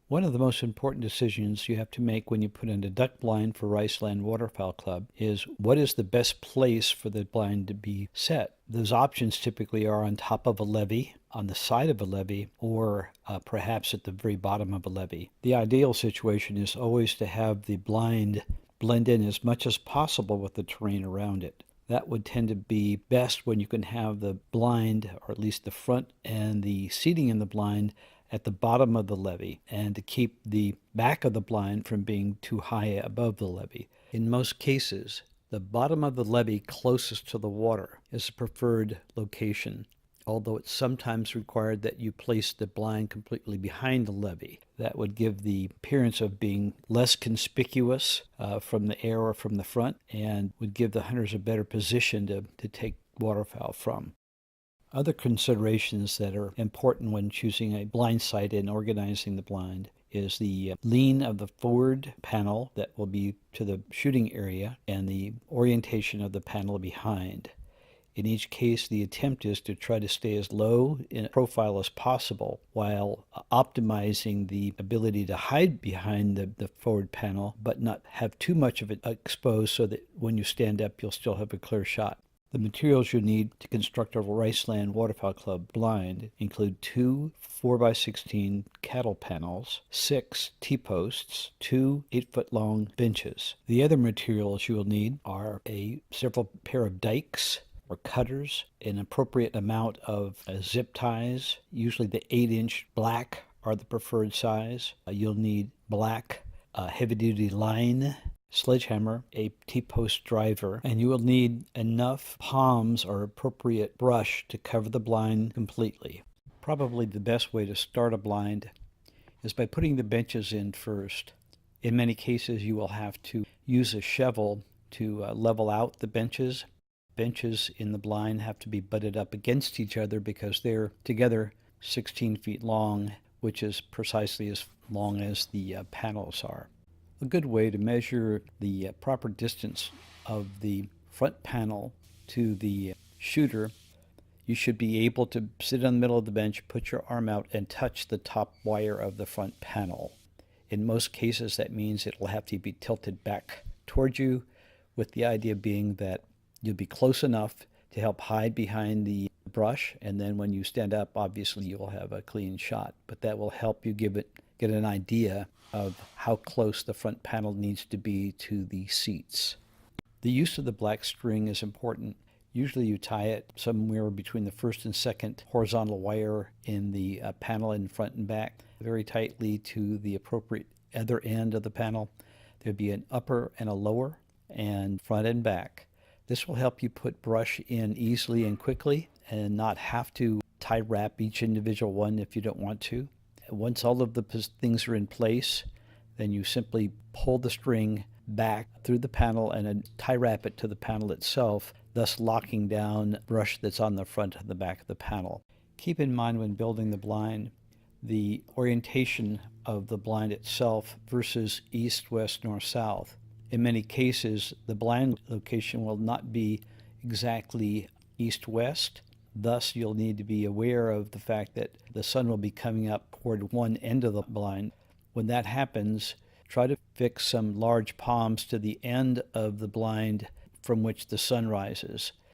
One of the most important decisions you have to make when you put in a duck blind for Riceland Waterfowl Club is what is the best place for the blind to be set. Those options typically are on top of a levee, on the side of a levee, or perhaps at the very bottom of a levee. The ideal situation is always to have the blind blend in as much as possible with the terrain around it. That would tend to be best when you can have the blind, or at least the front and the seating in the blind, at the bottom of the levee, and to keep the back of the blind from being too high above the levee. In most cases, the bottom of the levee closest to the water is a preferred location, although it's sometimes required that you place the blind completely behind the levee. That would give the appearance of being less conspicuous from the air or from the front, and would give the hunters a better position to take waterfowl from. Other considerations that are important when choosing a blind site and organizing the blind is the lean of the forward panel that will be to the shooting area and the orientation of the panel behind. In each case, the attempt is to try to stay as low in profile as possible while optimizing the ability to hide behind the forward panel, but not have too much of it exposed so that when you stand up, you'll still have a clear shot. The materials you need to construct a Riceland Waterfowl Club blind include 2 4x16 cattle panels, 6 T-posts, 2 8-foot-long benches. The other materials you will need are several pair of dikes or cutters, an appropriate amount of zip ties, usually the 8-inch black are the preferred size. You'll need black heavy-duty line, sledgehammer, a T-post driver, and you will need enough palms or appropriate brush to cover the blind completely. Probably the best way to start a blind is by putting the benches in first. In many cases, you will have to use a shovel to level out the benches. Benches in the blind have to be butted up against each other because they're together 16 feet long, which is precisely as long as the panels are. A good way to measure the proper distance of the front panel to the shooter, you should be able to sit in the middle of the bench, put your arm out, and touch the top wire of the front panel. In most cases, that means it will have to be tilted back toward you, with the idea being that you'll be close enough to help hide behind the brush, and then when you stand up, obviously you'll have a clean shot. But that will help you get an idea of how close the front panel needs to be to the seats. The use of the black string is important. Usually you tie it somewhere between the first and second horizontal wire in the panel in front and back, very tightly to the appropriate other end of the panel. There'd be an upper and a lower, and front and back. This will help you put brush in easily and quickly and not have to tie wrap each individual one if you don't want to. Once all of the things are in place, then you simply pull the string back through the panel and then tie wrap it to the panel itself, thus locking down brush that's on the front and the back of the panel. Keep in mind when building the blind, the orientation of the blind itself versus east, west, north, south. In many cases, the blind location will not be exactly east-west. Thus, you'll need to be aware of the fact that the sun will be coming up toward one end of the blind. When that happens, try to fix some large palms to the end of the blind from which the sun rises.